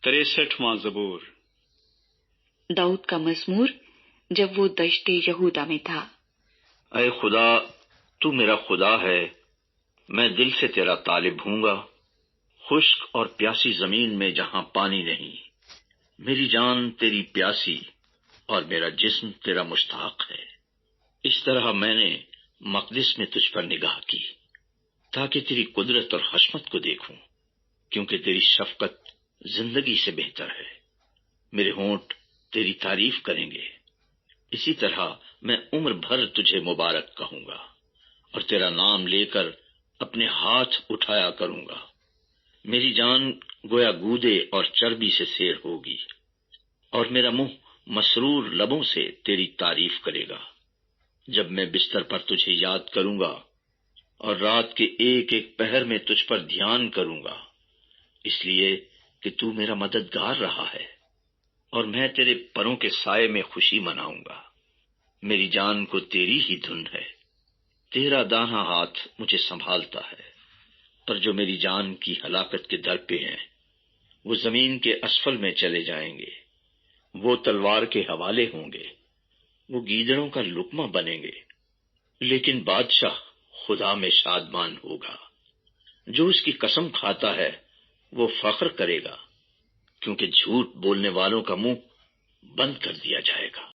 63واں زبور۔ داؤد کا مزمور جب وہ دشت یہودا میں تھا۔ اے خدا، تو میرا خدا ہے، میں دل سے تیرا طالب ہوں گا۔ خشک اور پیاسی زمین میں جہاں پانی نہیں، میری جان تیری پیاسی اور میرا جسم تیرا مشتاق ہے۔ اس طرح میں نے مقدس میں تجھ پر نگاہ کی تاکہ تیری قدرت اور حشمت کو دیکھوں، کیونکہ تیری شفقت زندگی سے بہتر ہے۔ میرے ہونٹ تیری تعریف کریں گے، اسی طرح میں عمر بھر تجھے مبارک کہوں گا اور تیرا نام لے کر اپنے ہاتھ اٹھایا کروں گا۔ میری جان گویا گودے اور چربی سے سیر ہوگی، اور میرا منہ مسرور لبوں سے تیری تعریف کرے گا۔ جب میں بستر پر تجھے یاد کروں گا اور رات کے ایک ایک پہر میں تجھ پر دھیان کروں گا، اس لیے کہ تو میرا مددگار رہا ہے، اور میں تیرے پروں کے سائے میں خوشی مناؤں گا۔ میری جان کو تیری ہی دھن ہے، تیرا داہنا ہاتھ مجھے سنبھالتا ہے۔ پر جو میری جان کی ہلاکت کے در پہ ہیں، وہ زمین کے اسفل میں چلے جائیں گے، وہ تلوار کے حوالے ہوں گے، وہ گیدڑوں کا لقمہ بنیں گے۔ لیکن بادشاہ خدا میں شادمان ہوگا، جو اس کی قسم کھاتا ہے وہ فخر کرے گا، کیونکہ جھوٹ بولنے والوں کا منہ بند کر دیا جائے گا۔